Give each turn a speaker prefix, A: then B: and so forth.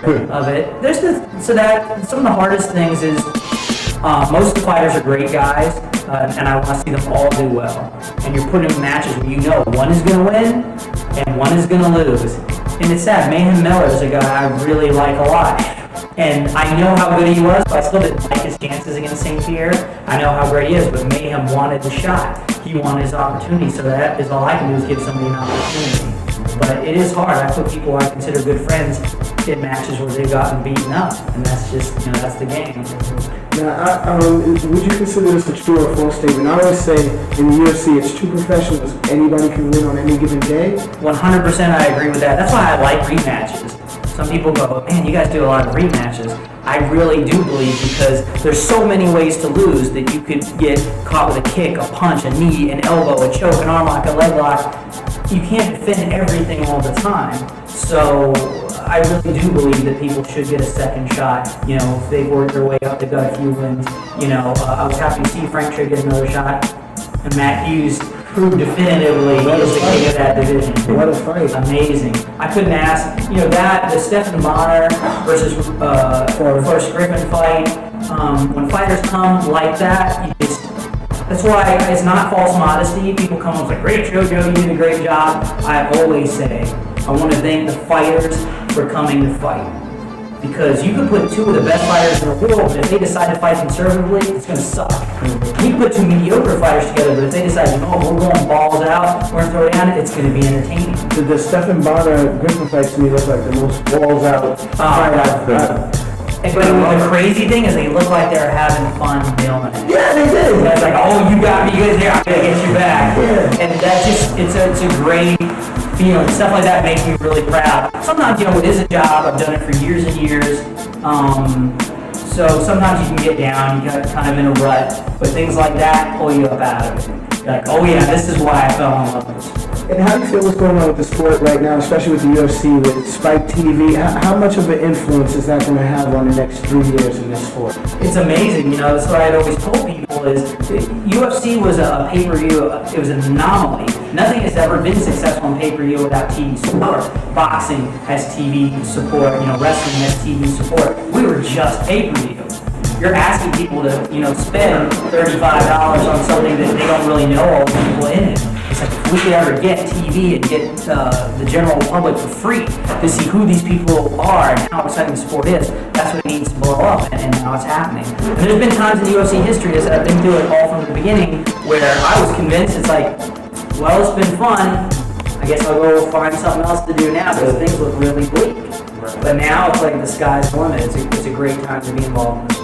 A: of it. Some of the hardest things is most of the fighters are great guys, and I want to see them all do well. And you're putting in matches where you know one is going to win and one is going to lose. And it's sad. Mayhem Miller is a guy I really like a lot. And I know how good he was, but I still didn't like his chances against St. Pierre. I know how great he is, but Mayhem wanted the shot. He wanted his opportunity, so that is all I can do is give somebody an opportunity. But it is hard. I put people I consider good friends in matches where they've gotten beaten up, and that's just, that's the game.
B: Now, would you consider this a true or false statement? I always say in the UFC, it's two professionals. Anybody can win on any given day.
A: 100% I agree with that. That's why I like rematches. Some people go, man, you guys do a lot of rematches. I really do believe, because there's so many ways to lose that you could get caught with a kick, a punch, a knee, an elbow, a choke, an arm lock, a leg lock. You can't defend everything all the time. So I really do believe that people should get a second shot. If they've worked their way up, they've got a few wins. I was happy to see Frank should get another shot. And Matt Hughes proved definitively he is the king of that division.
B: What a fight.
A: Amazing. I couldn't ask, the Stephan Bonner versus Forrest Griffin fight, when fighters come like that, that's why it's not false modesty. People come up and say, great show, Joe, you did a great job. I always say, I want to thank the fighters for coming to fight. Because you could put two of the best fighters in the world, but if they decide to fight conservatively, it's going to suck. You can put two mediocre fighters together, but if they decide, we're going balls out, we're going to throw it down, it's going to be entertaining.
B: The Stephan Bonner Griffin fight to me look like the most balls out fight I've heard.
A: But the crazy thing is they look like they're having fun doing it.
B: Yeah, they did.
A: It's like, you got me good here, I'm going to get you back.
B: Yeah.
A: And that's just, it's a great feeling. Stuff like that makes me really proud. Sometimes, it is a job. I've done it for years and years. So sometimes you can get down, you get kind of in a rut, but things like that pull you up out of it. You're like, oh yeah, this is why I fell in love with this.
B: And how do you feel what's going on with the sport right now, especially with the UFC, with Spike TV? How much of an influence is that going to have on the next 3 years in this sport?
A: It's amazing. That's what I've always told people is UFC was a pay-per-view. It was an anomaly. Nothing has ever been successful on pay-per-view without TV support. Boxing has TV support. Wrestling has TV support. We were just pay-per-view. You're asking people to, spend $35 on something that they don't really know all the people in it. It's like, if we could ever get TV and get the general public for free to see who these people are and how exciting the sport is, that's what it needs to blow up, and now it's happening. And there's been times in UFC history, as I've been through it all from the beginning, where I was convinced it's like, well, it's been fun, I guess I'll go find something else to do now, because things look really bleak. But now it's like the sky's the limit. It's a great time to be involved in this.